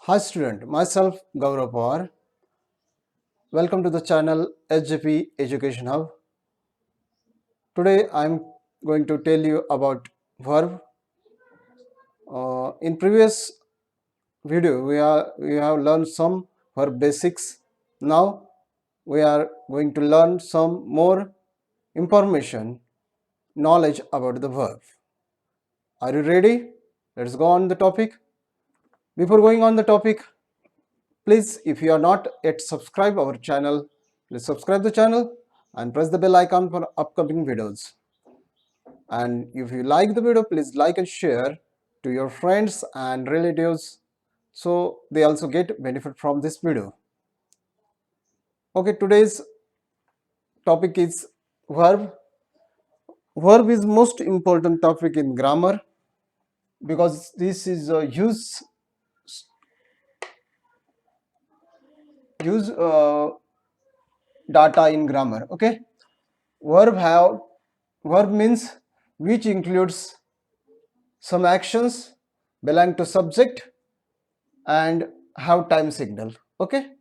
Hi student, myself Gaurav Pawar. Welcome to the channel SJP Education Hub. Today I am going to tell you about verb. In previous video we have learned some verb basics. Now we are going to learn some more information, knowledge about the verb. Are you ready? Let's go on the topic. Before going on the topic, please, if you are not yet subscribe our channel, please subscribe the channel and press the bell icon for upcoming videos. And if you like the video, please like and share to your friends and relatives so they also get benefit from this video. Okay, today's topic is verb. Verb is most important topic in grammar because this is a use data in grammar. Okay, verb means which includes some actions, belong to subject and have time signal. Okay,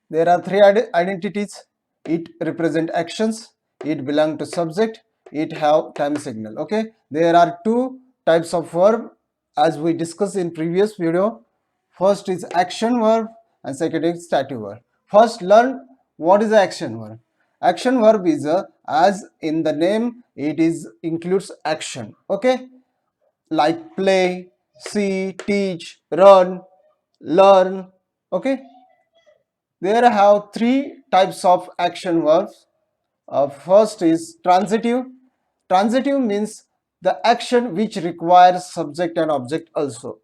there are three identities. It represent actions, it belong to subject, it have time signal. Okay, there are two types of verb as we discussed in previous video. First is action verb and second is stative verb. First learn what is the action verb. Action verb is as in the name it is includes action. Okay, like play, see, teach, run, learn. Okay, there I have three types of action verbs. First is transitive. Transitive means the action which requires subject and object also.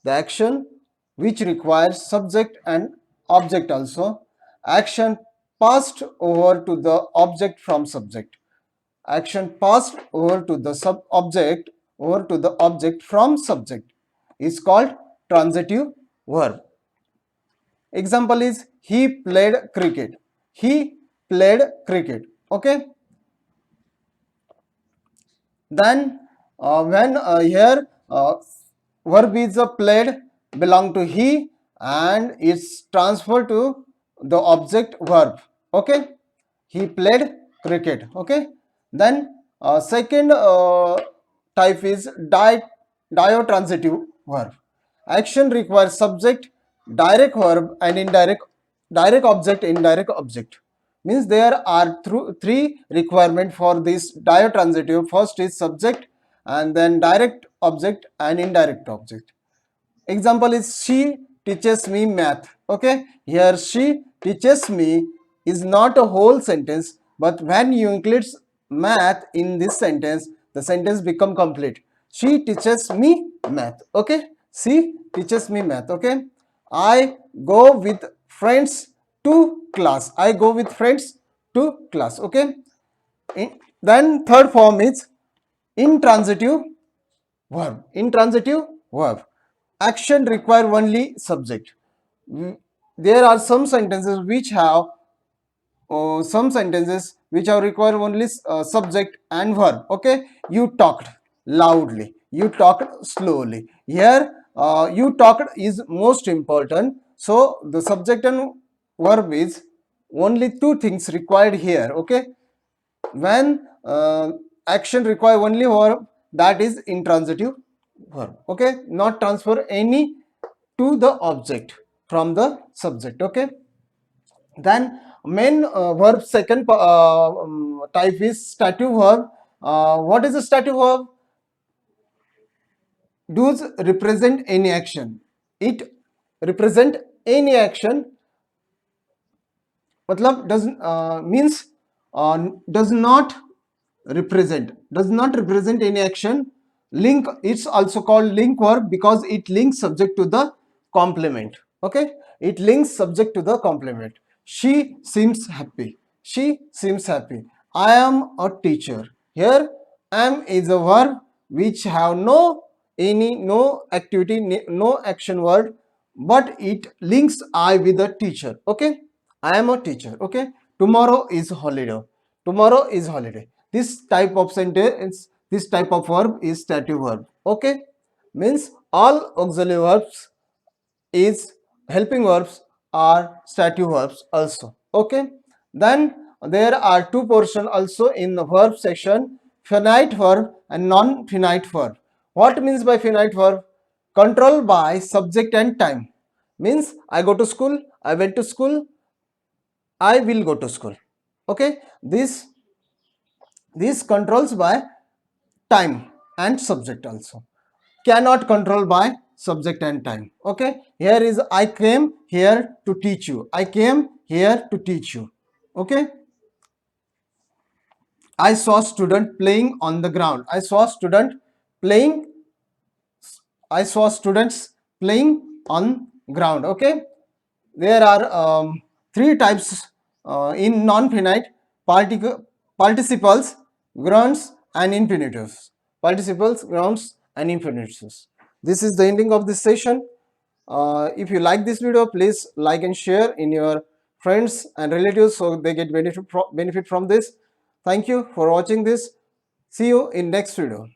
The action which requires subject and object also. Action passed over to the object from subject. Action passed over to the object from subject is called transitive verb. Example is he played cricket. He played cricket. Okay. Then when here verb is played belong to he and it's transferred to the object verb. Okay. He played cricket. Okay. Then second type is diotransitive verb. Action requires subject, direct verb and direct object, indirect object. Means there are three requirement for this diotransitive. First is subject and then direct object and indirect object. Example is she teaches me math. Okay, here she teaches me is not a whole sentence, but when you include math in this sentence, the sentence become complete. She teaches me math. Okay, she teaches me math. Okay, I go with friends to class. I go with friends to class. Okay, then third form is intransitive verb. Intransitive verb. Action require only subject. There are some sentences which have require only subject and verb. Okay, you talked loudly, you talked slowly. Here you talked is most important, so the subject and verb is only two things required here. Okay, when action require only verb, that is intransitive verb. Okay, not transfer any to the object from the subject. Okay, then main verb second type is stative verb. What is a stative verb? Does represent any action. It represent any action. Matlab does means does not represent any action. Link, it's also called link verb because it links subject to the complement. Okay, it links subject to the complement. She seems happy. She seems happy. I am a teacher. Here am is a verb which have no activity, no action word, but it links I with the teacher. Okay, I am a teacher. Okay, tomorrow is holiday. Tomorrow is holiday. This type of sentence, this type of verb is stative verb. Okay, means all auxiliary verbs is helping verbs or stative verbs also. Okay, then there are two portions also in the verb section: finite verb and non-finite verb. What means by finite verb? Control by subject and time. Means I go to school, I went to school, I will go to school. Okay, this controls by time and subject also. Cannot control by subject and time. Okay, here is I came here to teach you. I came here to teach you. Okay, I saw student playing on the ground. Playing I saw students playing on ground. Okay, there are three types in non-finite: participles, grounds, and infinitives. Participles, grounds, and infinitives. This is the ending of this session. If you like this video, please like and share in your friends and relatives so they get benefit from this. Thank you for watching this. See you in next video.